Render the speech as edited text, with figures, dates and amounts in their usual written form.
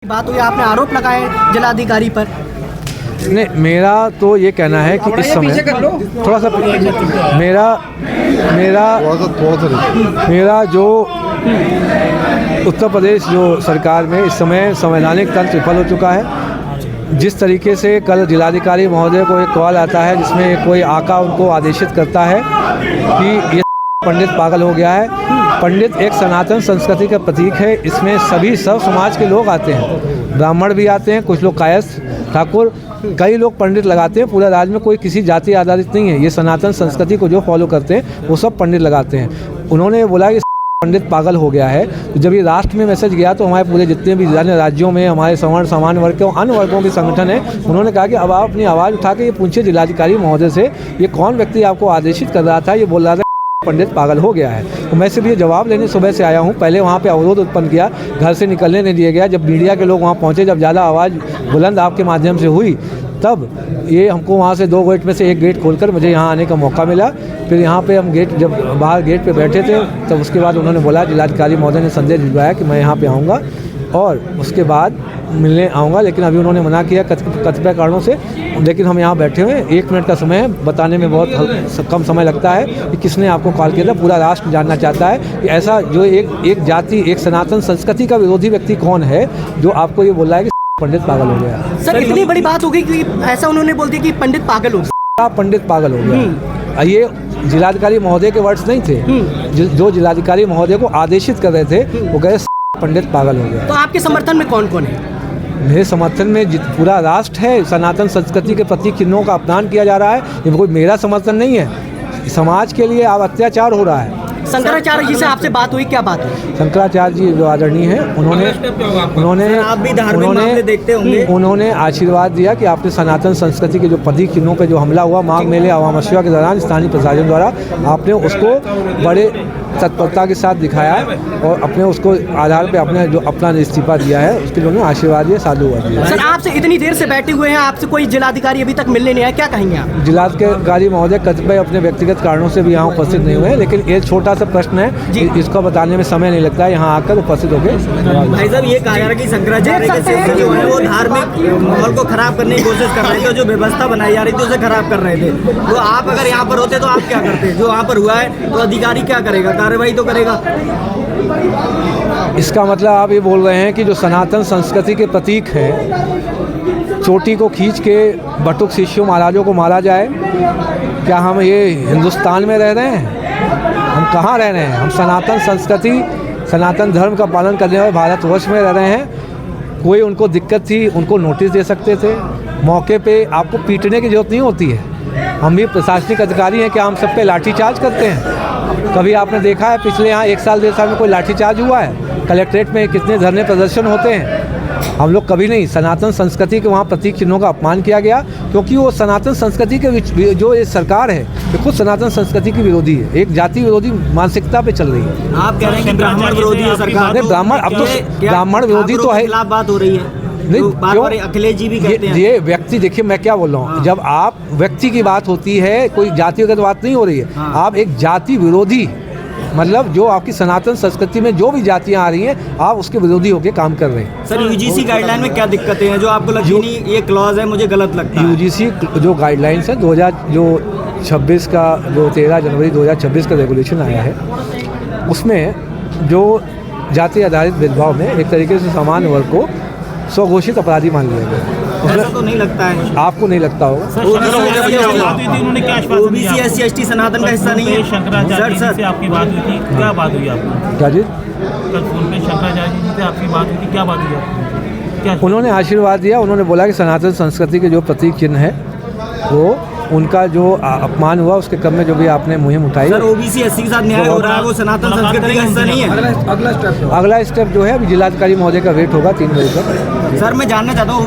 बात हुई, आपने आरोप लगाए जिलाधिकारी पर। नहीं, मेरा तो ये कहना है कि इस समय थोड़ा सा मेरा जो उत्तर प्रदेश जो सरकार में इस समय संवैधानिक तंत्र विफल हो चुका है। जिस तरीके से कल जिलाधिकारी महोदय को एक कॉल आता है जिसमें कोई आका उनको आदेशित करता है कि ये पंडित पागल हो गया है। पंडित एक सनातन संस्कृति का प्रतीक है। इसमें सभी सब समाज के लोग आते हैं, ब्राह्मण भी आते हैं, कुछ लोग कायस्थ ठाकुर, कई लोग पंडित लगाते हैं। पूरा राज्य में कोई किसी जाति आधारित नहीं है। ये सनातन संस्कृति को जो फॉलो करते हैं वो सब पंडित लगाते हैं। उन्होंने बोला कि पंडित पागल हो गया है। तो जब ये राष्ट्र में मैसेज गया तो हमारे पूरे जितने भी अन्य राज्यों में हमारे सवर्ण सामान्य वर्ग के अन्य वर्गों के संगठन है, उन्होंने कहा कि अब आप अपनी आवाज़ उठा के ये पूछिए जिलाधिकारी महोदय से, ये कौन व्यक्ति आपको आदेशित कर रहा था, ये बोल रहा था पंडित पागल हो गया है। तो मैं सिर्फ ये जवाब लेने सुबह से आया हूँ। पहले वहाँ पे अवरोध उत्पन्न किया, घर से निकलने नहीं दिया गया। जब मीडिया के लोग वहाँ पहुँचे, जब ज़्यादा आवाज़ बुलंद आपके माध्यम से हुई, तब ये हमको वहाँ से 2 गेट में से एक गेट खोलकर मुझे यहाँ आने का मौका मिला। फिर यहाँ पे हम जब बाहर गेट पे बैठे थे, तब उसके बाद उन्होंने बोला, जिलाधिकारी महोदय ने संदेश भिजवाया कि मैं यहाँ पे आऊँगा और उसके बाद मिलने आऊँगा, लेकिन अभी उन्होंने मना किया कतिपय कारणों से। लेकिन हम यहाँ बैठे हुए हैं, 1 मिनट का समय है, बताने में बहुत कम समय लगता है कि किसने आपको कॉल किया था। पूरा राष्ट्र जानना चाहता है कि ऐसा जो एक जाति, एक सनातन संस्कृति का विरोधी व्यक्ति कौन है जो आपको ये बोल रहा है कि पंडित पागल हो गया। सर, इतनी बड़ी बात हो गई कि ऐसा उन्होंने बोल दिया कि पंडित पागल हो गया। पंडित पागल हो गया। ये जिलाधिकारी महोदय के वर्ड्स नहीं थे। जो जिलाधिकारी महोदय को आदेशित कर रहे थे वो कहे पंडित पागल हो गया। तो आपके समर्थन में कौन कौन है? मेरे समर्थन में पूरा राष्ट्र है। सनातन संस्कृति के प्रतीक चिन्हों का अपमान किया जा रहा है। ये कोई मेरा समर्थन नहीं है। समाज के लिए अब अत्याचार हो रहा है। शंकराचार्य जी से आपसे बात हुई, क्या बात हुई? शंकराचार्य जी जो आदरणीय हैं, उन्होंने आशीर्वाद दिया कि आपने सनातन संस्कृति के जो प्रतीक चिन्हों पे जो हमला हुआ माघ मेले अमावस्या के दौरान स्थानीय प्रशासन द्वारा, आपने उसको बड़े तत्परता के साथ दिखाया है और अपने उसको आधार पे अपने जो अपना इस्तीफा दिया है उसके लिए उन्होंने आशीर्वाद दिया, साधुवाद दिया। सर, आपसे इतनी देर से बैठे हुए हैं, आपसे कोई जिलाधिकारी अभी तक मिलने नहीं आया, क्या कहेंगे आप? जिलाधिकारी महोदय कतिपय अपने व्यक्तिगत कारणों से भी यहाँ उपस्थित नहीं हुए, लेकिन एक छोटा सा प्रश्न है, इसको बताने में समय नहीं लगता है, यहाँ आकर उपस्थित हो गए। भाई साहब, ये कहा जा रहा है कि शंकराचार्य के सेवक जो है वो धार्मिक माहौल को खराब करने की कोशिश कर रहे थे, जो व्यवस्था बनाई जा रही थी उसे खराब कर रहे थे। तो आप अगर यहाँ पर होते तो आप क्या करते? जो वहाँ पर हुआ है तो अधिकारी क्या करेगा? कार्रवाई तो करेगा। इसका मतलब आप ये बोल रहे हैं कि जो सनातन संस्कृति के प्रतीक है, चोटी को खींच के बटुक शिष्यों महाराजों को मारा जाए? क्या हम ये हिंदुस्तान में रह रहे हैं? हम कहाँ रह रहे हैं? हम सनातन संस्कृति, सनातन धर्म का पालन करने वाले भारतवर्ष में रह रहे हैं। कोई उनको दिक्कत थी, उनको नोटिस दे सकते थे मौके पे। आपको पीटने की जरूरत नहीं होती है। हम भी प्रशासनिक अधिकारी हैं, क्या हम सब पे लाठीचार्ज करते हैं? कभी आपने देखा है पिछले यहाँ 1 साल 1.5 साल में कोई लाठीचार्ज हुआ है? कलेक्ट्रेट में कितने धरने प्रदर्शन होते हैं? हम लोग कभी नहीं। सनातन संस्कृति के वहाँ प्रतीक चिन्हों का अपमान किया गया, क्योंकि वो सनातन संस्कृति के जो ये सरकार है ये खुद सनातन संस्कृति की विरोधी है, एक जाति विरोधी मानसिकता पे चल रही है। आप कह रहे हैं कि ब्राह्मण विरोधी है सरकार? नहीं, ब्राह्मण अब तो ब्राह्मण विरोधी तो है। बात हो रही है नहीं, बार-बार अखिलेश जी भी कहते हैं। ये व्यक्ति, देखिए मैं क्या बोल रहा हूँ, जब आप व्यक्ति की बात होती है, कोई जातिगत बात नहीं हो रही है। आप एक जाति विरोधी, मतलब जो आपकी सनातन संस्कृति में जो भी जातियां आ रही हैं, आप उसके विरोधी होकर काम कर रहे हैं। सर, यूजीसी गाइडलाइन में क्या दिक्कतें हैं जो आपको लगती नहीं ये क्लॉज है मुझे गलत लगता है? यूजीसी जो गाइडलाइंस है 2026 का, जो 13 जनवरी 2026 का रेगुलेशन आया है, उसमें जो जाति आधारित भेदभाव में एक तरीके से सामान्य वर्ग को स्वघोषित अपराधी मान लिया गया। ऐसा तो नहीं लगता है? आपको नहीं लगता होगा? ओबीसी SC ST सनातन का हिस्सा नहीं है। शंकराचार्य जी से आपकी बात हुई थी, क्या बात हुई आपको? क्या जी? कल फोन पे शंकराचार्य जी से आपकी बात हुई थी, क्या बात हुई आपको? क्या उन्होंने आशीर्वाद दिया। उन्होंने बोला कि सनातन संस्कृति के जो प्रतीक चिन्ह है वो उनका जो अपमान हुआ उसके क्रम में जो भी आपने मुहिम उठाई। सर, ओबीसी SC के साथ न्याय हो रहा है, वो सनातन संस्कृति का हिस्सा नहीं है? अगला स्टेप जो है अभी जिलाधिकारी महोदय का वेट होगा 3 बजे तक। सर, मैं जानना चाहता हूँ